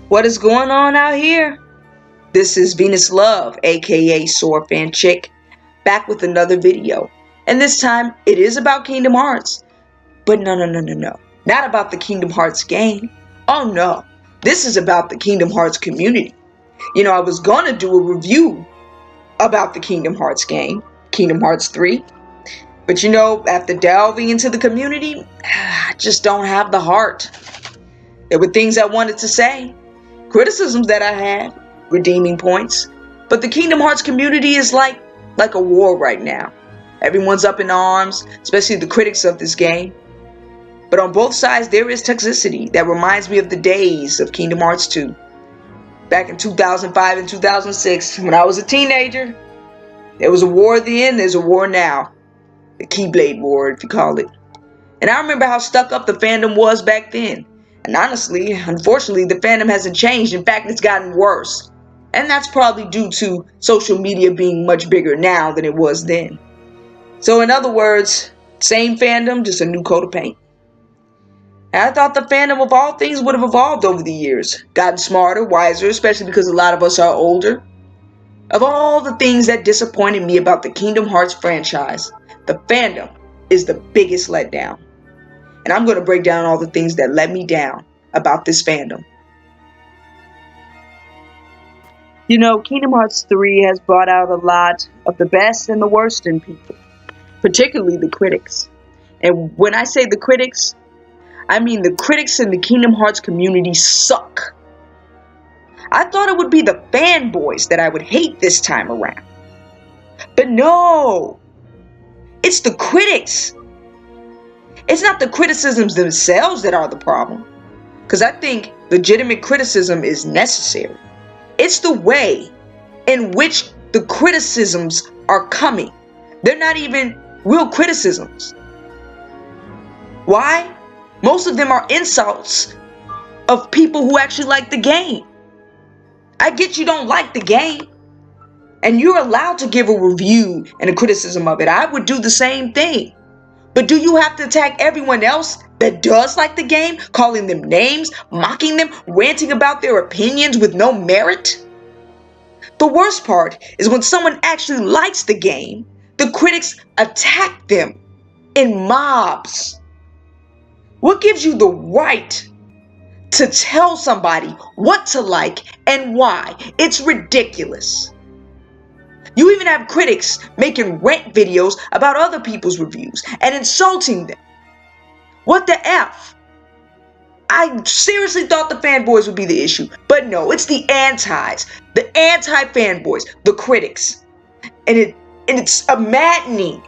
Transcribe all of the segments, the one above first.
What is going on out here? This is Venus Love, aka Sore Fan Chick, back with another video. And this time it is about Kingdom Hearts. But no. Not about the Kingdom Hearts game. Oh no. This is about the Kingdom Hearts community. I was gonna do a review about the Kingdom Hearts game, Kingdom Hearts 3. But after delving into the community, I just don't have the heart. There were things I wanted to say, criticisms that I had, redeeming points. But the Kingdom Hearts community is like a war right now. Everyone's up in arms, especially the critics of this game. But on both sides there is toxicity that reminds me of the days of Kingdom Hearts 2. Back in 2005 and 2006, when I was a teenager, there was a war then, there's a war now. The Keyblade War, if you call it. And I remember how stuck up the fandom was back then. And honestly, unfortunately, the fandom hasn't changed. In fact, it's gotten worse. And that's probably due to social media being much bigger now than it was then. So in other words, same fandom, just a new coat of paint. And I thought the fandom of all things would have evolved over the years. Gotten smarter, wiser, especially because a lot of us are older. Of all the things that disappointed me about the Kingdom Hearts franchise, the fandom is the biggest letdown. And I'm going to break down all the things that let me down about this fandom. Kingdom Hearts 3 has brought out a lot of the best and the worst in people, particularly the critics. And when I say the critics, I mean the critics in the Kingdom Hearts community suck. I thought it would be the fanboys that I would hate this time around. But no! It's the critics! It's not the criticisms themselves that are the problem. Because I think legitimate criticism is necessary. It's the way in which the criticisms are coming. They're not even real criticisms. Why? Most of them are insults of people who actually like the game. I get you don't like the game, and you're allowed to give a review and a criticism of it. I would do the same thing. But do you have to attack everyone else that does like the game, calling them names, mocking them, ranting about their opinions with no merit? The worst part is when someone actually likes the game, the critics attack them in mobs. What gives you the right to tell somebody what to like and why? It's ridiculous. You even have critics making rant videos about other people's reviews and insulting them. What the F? I seriously thought the fanboys would be the issue, but no, it's the antis, the anti-fanboys, the critics. And it's maddening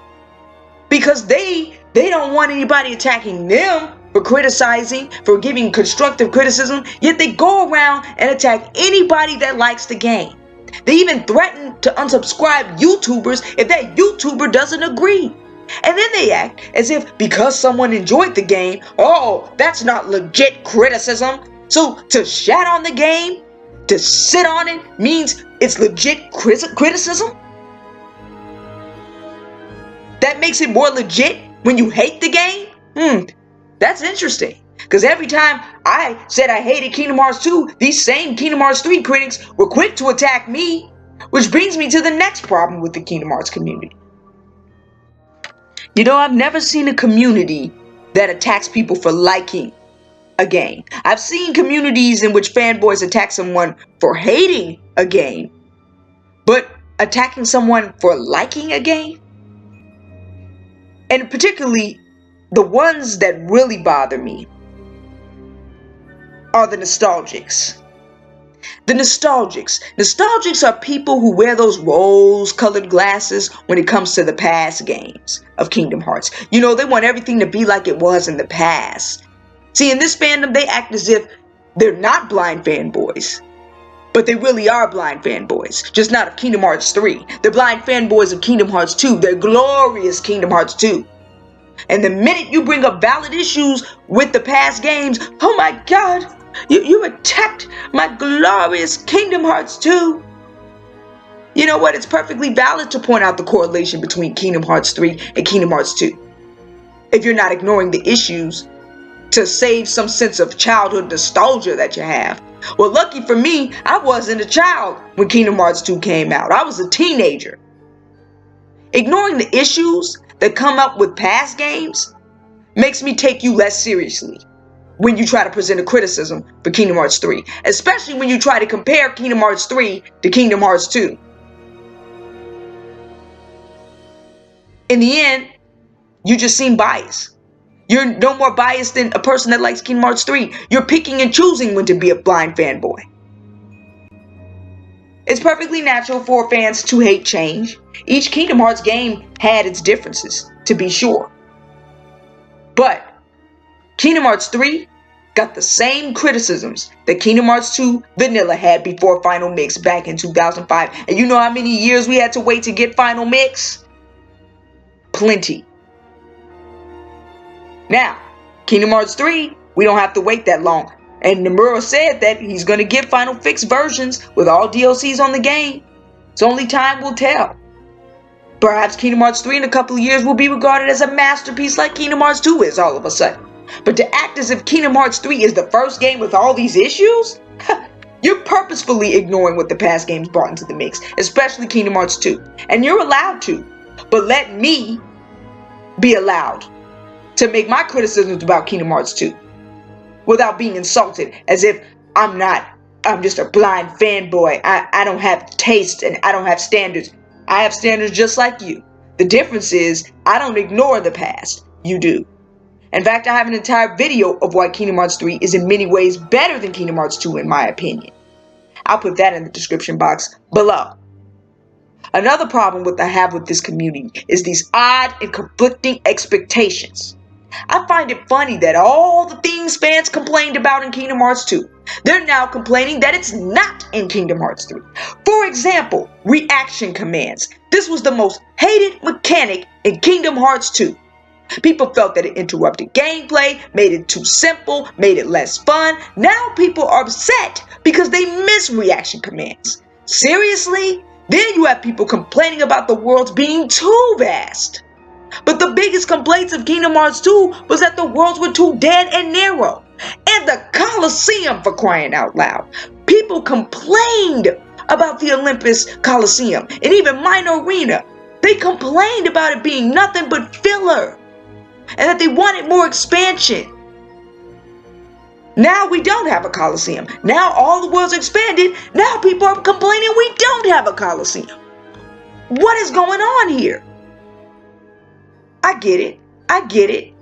because they don't want anybody attacking them for criticizing, for giving constructive criticism, yet they go around and attack anybody that likes the game. They even threaten to unsubscribe YouTubers if that YouTuber doesn't agree. And then they act as if because someone enjoyed the game, oh, that's not legit criticism. So to shat on the game, to sit on it, means it's legit criticism? That makes it more legit when you hate the game? That's interesting. Because every time I said I hated Kingdom Hearts 2, these same Kingdom Hearts 3 critics were quick to attack me. Which brings me to the next problem with the Kingdom Hearts community. I've never seen a community that attacks people for liking a game. I've seen communities in which fanboys attack someone for hating a game, but attacking someone for liking a game? And particularly, the ones that really bother me are the nostalgics. The nostalgics. Nostalgics are people who wear those rose-colored glasses when it comes to the past games of Kingdom Hearts. They want everything to be like it was in the past. See, in this fandom, they act as if they're not blind fanboys. But they really are blind fanboys. Just not of Kingdom Hearts 3. They're blind fanboys of Kingdom Hearts 2. They're glorious Kingdom Hearts 2. And the minute you bring up valid issues with the past games, oh my God, you attacked my glorious Kingdom Hearts 2. You know what? It's perfectly valid to point out the correlation between Kingdom Hearts 3 and Kingdom Hearts 2. If you're not ignoring the issues to save some sense of childhood nostalgia that you have. Well, lucky for me, I wasn't a child when Kingdom Hearts 2 came out. I was a teenager. Ignoring the issues that come up with past games makes me take you less seriously when you try to present a criticism for Kingdom Hearts 3, especially when you try to compare Kingdom Hearts 3 to Kingdom Hearts 2. In the end, you just seem biased. You're no more biased than a person that likes Kingdom Hearts 3. You're picking and choosing when to be a blind fanboy. It's perfectly natural for fans to hate change. Each Kingdom Hearts game had its differences, to be sure. But Kingdom Hearts 3 got the same criticisms that Kingdom Hearts 2 Vanilla had before Final Mix back in 2005. And you know how many years we had to wait to get Final Mix? Plenty. Now, Kingdom Hearts 3, we don't have to wait that long. And Nomura said that he's going to give Final Fix versions with all DLCs on the game. So only time will tell. Perhaps Kingdom Hearts 3 in a couple of years will be regarded as a masterpiece like Kingdom Hearts 2 is all of a sudden. But to act as if Kingdom Hearts 3 is the first game with all these issues? You're purposefully ignoring what the past games brought into the mix, especially Kingdom Hearts 2. And you're allowed to. But let me be allowed to make my criticisms about Kingdom Hearts 2 without being insulted as if I'm just a blind fanboy. I don't have taste and I don't have standards. I have standards just like you. The difference is I don't ignore the past. You do. In fact, I have an entire video of why Kingdom Hearts 3 is in many ways better than Kingdom Hearts 2 in my opinion. I'll put that in the description box below. Another problem I have with this community is these odd and conflicting expectations. I find it funny that all the things fans complained about in Kingdom Hearts 2, they're now complaining that it's not in Kingdom Hearts 3. For example, reaction commands. This was the most hated mechanic in Kingdom Hearts 2. People felt that it interrupted gameplay, made it too simple, made it less fun. Now people are upset because they miss reaction commands. Seriously? Then you have people complaining about the worlds being too vast. But the biggest complaints of Kingdom Hearts 2 was that the worlds were too dead and narrow. And the Colosseum, for crying out loud. People complained about the Olympus Coliseum and even Minor Arena. They complained about it being nothing but filler and that they wanted more expansion. Now we don't have a Coliseum. Now all the world's expanded. Now people are complaining we don't have a Coliseum. What is going on here? I get it. I get it.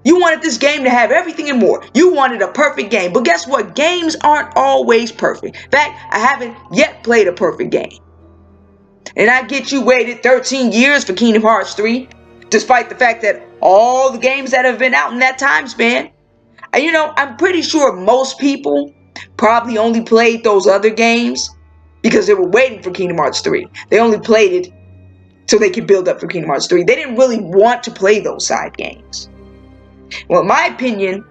You wanted this game to have everything and more. You wanted a perfect game. But guess what? Games aren't always perfect. In fact, I haven't yet played a perfect game. And I get you waited 13 years for Kingdom Hearts 3, despite the fact that all the games that have been out in that time span. And you know, I'm pretty sure most people probably only played those other games because they were waiting for Kingdom Hearts 3. They only played it so they could build up for Kingdom Hearts 3. They didn't really want to play those side games. Well, in my opinion,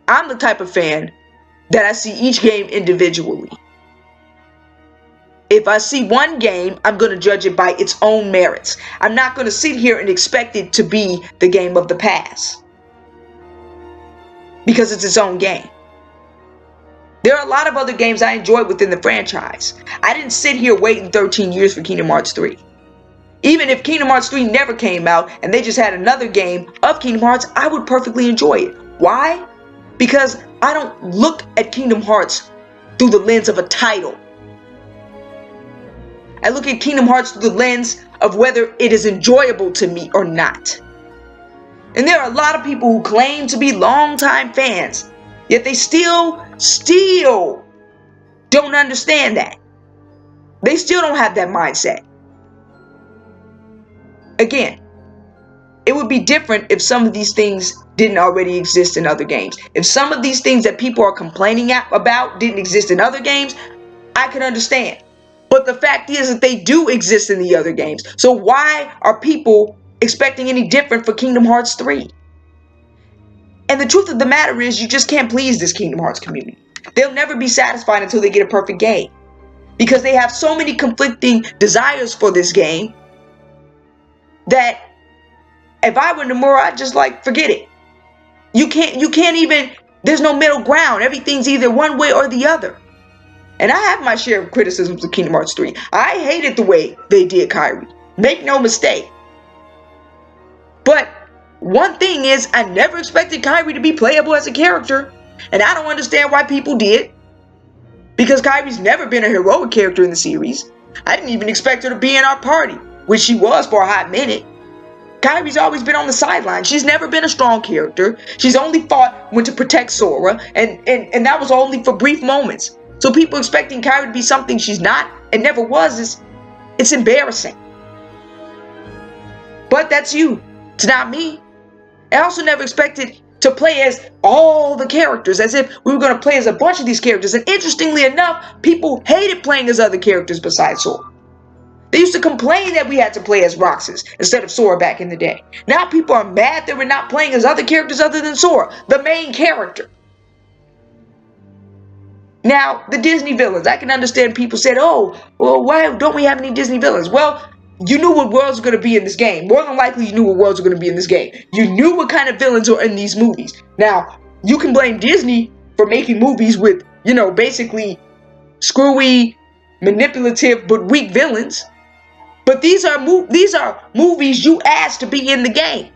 I'm the type of fan that I see each game individually. If I see one game, I'm going to judge it by its own merits. I'm not going to sit here and expect it to be the game of the past, because it's its own game. There are a lot of other games I enjoyed within the franchise. I didn't sit here waiting 13 years for Kingdom Hearts 3. Even if Kingdom Hearts 3 never came out and they just had another game of Kingdom Hearts, I would perfectly enjoy it. Why? Because I don't look at Kingdom Hearts through the lens of a title. I look at Kingdom Hearts through the lens of whether it is enjoyable to me or not. And there are a lot of people who claim to be longtime fans, yet they still don't understand that. They still don't have that mindset. Again, it would be different if some of these things didn't already exist in other games. If some of these things that people are complaining about didn't exist in other games, I could understand. But the fact is that they do exist in the other games. So why are people expecting any different for Kingdom Hearts 3? And the truth of the matter is, you just can't please this Kingdom Hearts community. They'll never be satisfied until they get a perfect game, because they have so many conflicting desires for this game that if I were Nomura, I'd just forget it. You can't even, there's no middle ground. Everything's either one way or the other. And I have my share of criticisms of Kingdom Hearts 3. I hated the way they did Kairi. Make no mistake. But one thing is, I never expected Kairi to be playable as a character. And I don't understand why people did. Because Kairi's never been a heroic character in the series. I didn't even expect her to be in our party, which she was for a hot minute. Kairi's always been on the sideline. She's never been a strong character. She's only fought when to protect Sora, and that was only for brief moments. So people expecting Kairi to be something she's not and never was, it's embarrassing. But that's you. It's not me. I also never expected to play as all the characters, as if we were going to play as a bunch of these characters. And interestingly enough, people hated playing as other characters besides Sora. They used to complain that we had to play as Roxas instead of Sora back in the day. Now people are mad that we're not playing as other characters other than Sora, the main character. Now, the Disney villains, I can understand people said, oh, well, why don't we have any Disney villains? Well, you knew what worlds were going to be in this game. More than likely, you knew what worlds were going to be in this game. You knew what kind of villains were in these movies. Now, you can blame Disney for making movies with, basically screwy, manipulative, but weak villains. But these are movies you asked to be in the game.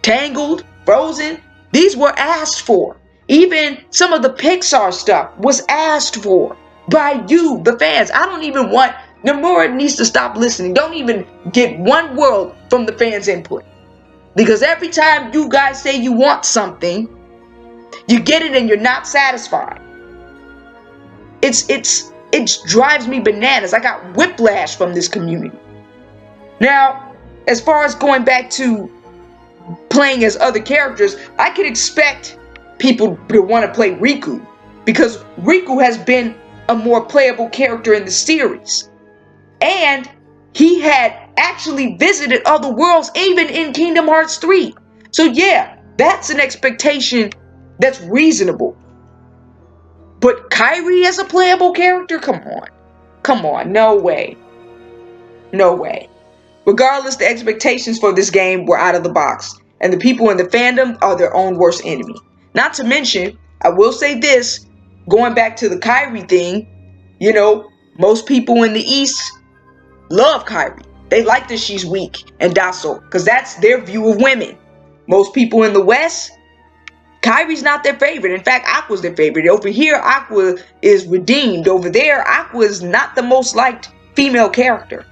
Tangled, Frozen, these were asked for. Even some of the Pixar stuff was asked for by you, the fans. I don't even want, Nomura needs to stop listening. Don't even get one word from the fans' input. Because every time you guys say you want something, you get it and you're not satisfied. It drives me bananas. I got whiplash from this community. Now, as far as going back to playing as other characters, I could expect people to want to play Riku, because Riku has been a more playable character in the series. And he had actually visited other worlds even in Kingdom Hearts 3. So yeah, that's an expectation that's reasonable. But Kairi as a playable character? Come on, no way. No way. Regardless, the expectations for this game were out of the box, and the people in the fandom are their own worst enemy. Not to mention, I will say this, going back to the Kairi thing, most people in the East love Kairi. They like that she's weak and docile, because that's their view of women. Most people in the West, Kairi's not their favorite. In fact, Aqua's their favorite. Over here, Aqua is redeemed. Over there, Aqua is not the most liked female character.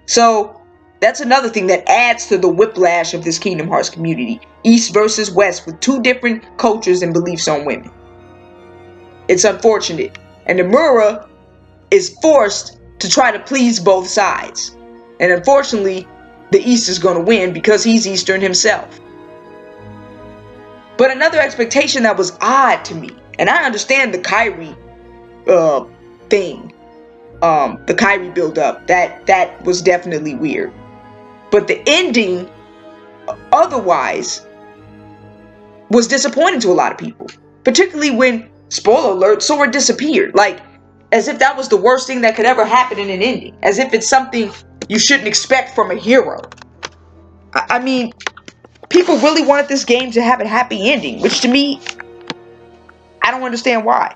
So, that's another thing that adds to the whiplash of this Kingdom Hearts community. East versus West, with two different cultures and beliefs on women. It's unfortunate. And Nomura is forced to try to please both sides. And unfortunately, the East is going to win because he's Eastern himself. But another expectation that was odd to me, and I understand the Kairi thing, the Kairi build-up, that was definitely weird. But the ending, otherwise, was disappointing to a lot of people. Particularly when, spoiler alert, Sora disappeared. Like, as if that was the worst thing that could ever happen in an ending. As if it's something you shouldn't expect from a hero. I mean, people really wanted this game to have a happy ending, which to me, I don't understand why.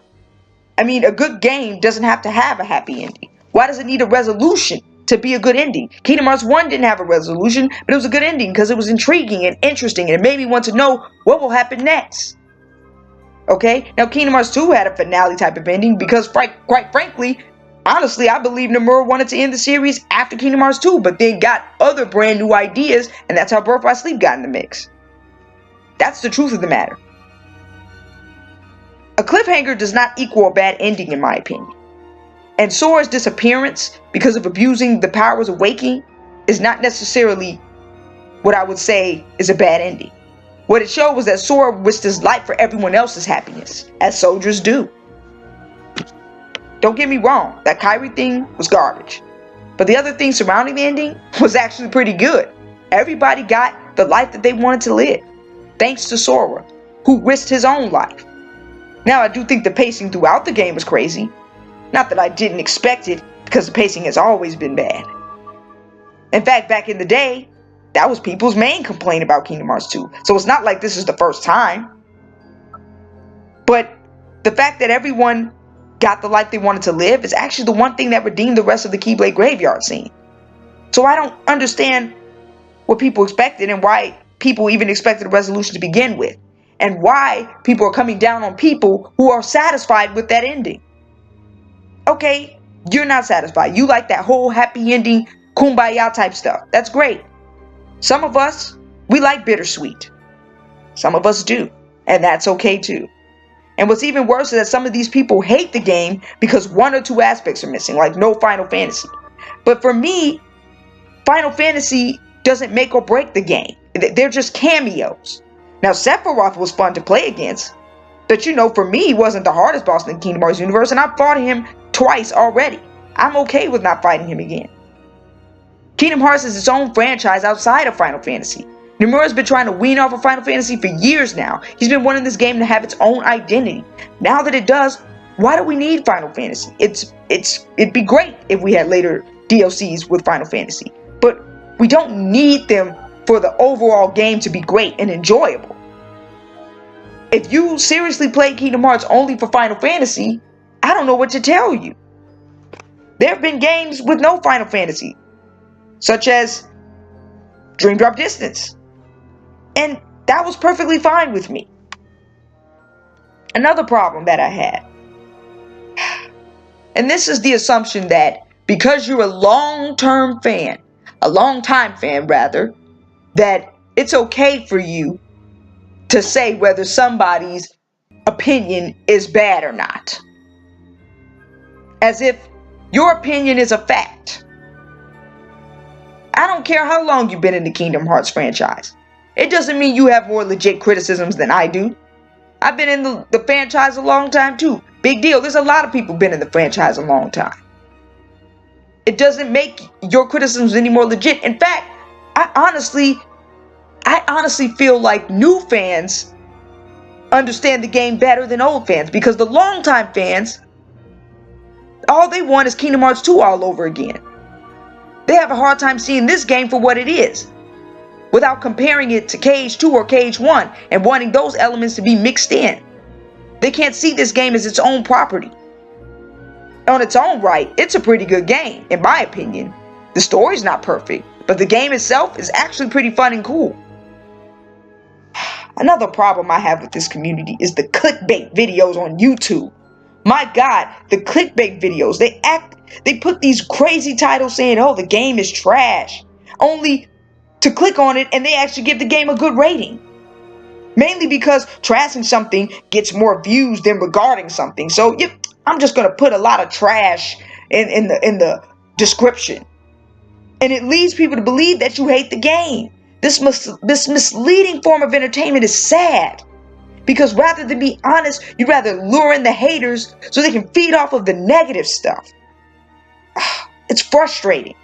I mean, a good game doesn't have to have a happy ending. Why does it need a resolution to be a good ending? Kingdom Hearts 1 didn't have a resolution, but it was a good ending because it was intriguing and interesting, and it made me want to know what will happen next. Okay? Now, Kingdom Hearts 2 had a finale type of ending because, quite frankly, honestly, I believe Nomura wanted to end the series after Kingdom Hearts 2, but then got other brand new ideas, and that's how Birth by Sleep got in the mix. That's the truth of the matter. A cliffhanger does not equal a bad ending, in my opinion. And Sora's disappearance, because of abusing the powers of waking, is not necessarily what I would say is a bad ending. What it showed was that Sora risked his life for everyone else's happiness, as soldiers do. Don't get me wrong, that Kairi thing was garbage. But the other thing surrounding the ending was actually pretty good. Everybody got the life that they wanted to live, thanks to Sora, who risked his own life. Now, I do think the pacing throughout the game was crazy. Not that I didn't expect it, because the pacing has always been bad. In fact, back in the day, That was people's main complaint about Kingdom Hearts 2. So it's not like this is the first time. But the fact that everyone got the life they wanted to live is actually the one thing that redeemed the rest of the Keyblade graveyard scene. So I don't understand what people expected and why people even expected a resolution to begin with. And why people are coming down on people who are satisfied with that ending. Okay, you're not satisfied. You like that whole happy ending, kumbaya type stuff. That's great. Some of us, we like bittersweet. Some of us do. And that's okay too. And what's even worse is that some of these people hate the game because one or two aspects are missing, like no Final Fantasy. But for me, Final Fantasy doesn't make or break the game. They're just cameos. Now, Sephiroth was fun to play against, but you know, for me, he wasn't the hardest boss in the Kingdom Hearts universe, and I've fought him twice already. I'm okay with not fighting him again. Kingdom Hearts is its own franchise outside of Final Fantasy. Nomura's been trying to wean off of Final Fantasy for years now. He's been wanting this game to have its own identity. Now that it does, why do we need Final Fantasy? It'd be great if we had later DLCs with Final Fantasy, but we don't need them for the overall game to be great and enjoyable. If you seriously play Kingdom Hearts only for Final Fantasy, I don't know what to tell you. There have been games with no Final Fantasy, such as Dream Drop Distance, and that was perfectly fine with me. Another problem that I had, and this is the assumption that because you're a long-time fan, that it's okay for you to say whether somebody's opinion is bad or not. As if your opinion is a fact. I don't care how long you've been in the Kingdom Hearts franchise. It doesn't mean you have more legit criticisms than I do. I've been in the franchise a long time too. Big deal. There's a lot of people been in the franchise a long time. It doesn't make your criticisms any more legit. In fact, I honestly feel like new fans understand the game better than old fans, because the longtime fans, all they want is Kingdom Hearts 2 all over again. They have a hard time seeing this game for what it is, without comparing it to Cage 2 or Cage 1 and wanting those elements to be mixed in. They can't see this game as its own property. On its own right, it's a pretty good game, in my opinion. The story's not perfect, but the game itself is actually pretty fun and cool. Another problem I have with this community is the clickbait videos on YouTube. My God, the clickbait videos, they put these crazy titles saying, oh, the game is trash, only to click on it and they actually give the game a good rating. Mainly because trashing something gets more views than regarding something. So I'm just going to put a lot of trash in the description. And it leads people to believe that you hate the game. This misleading form of entertainment is sad. Because rather than be honest, you'd rather lure in the haters so they can feed off of the negative stuff. It's frustrating.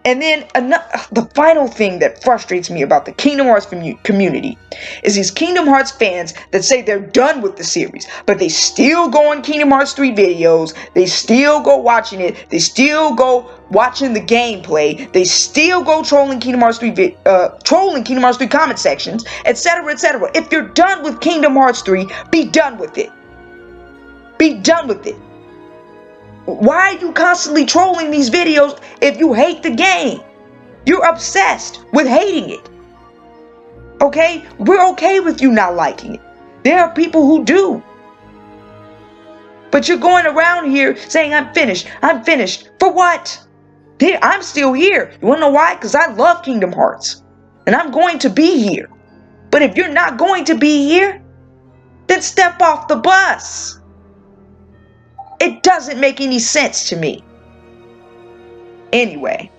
And then the final thing that frustrates me about the Kingdom Hearts community is these Kingdom Hearts fans that say they're done with the series, but they still go on Kingdom Hearts 3 videos, they still go watching it, they still go watching the gameplay, they still go trolling Kingdom Hearts 3 comment sections, etc., etc. If you're done with Kingdom Hearts 3, be done with it. Be done with it. Why are you constantly trolling these videos if you hate the game? You're obsessed with hating it. Okay? We're okay with you not liking it. There are people who do. But you're going around here saying, I'm finished. I'm finished. For what? I'm still here. You want to know why? Because I love Kingdom Hearts. And I'm going to be here. But if you're not going to be here, then step off the bus. It doesn't make any sense to me. Anyway,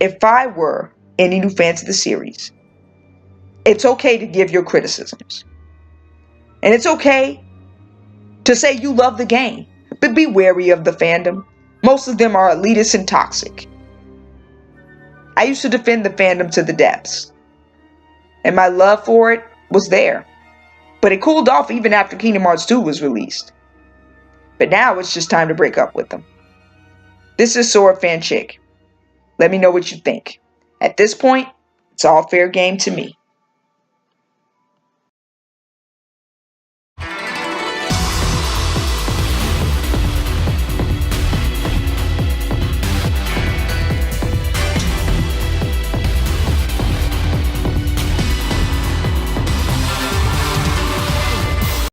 if I were any new fans of the series, it's okay to give your criticisms. And it's okay to say you love the game, but be wary of the fandom. Most of them are elitist and toxic. I used to defend the fandom to the depths, and my love for it was there. But it cooled off even after Kingdom Hearts 2 was released. But now it's just time to break up with them. This is Sword Fan Chick. Let me know what you think. At this point, it's all fair game to me.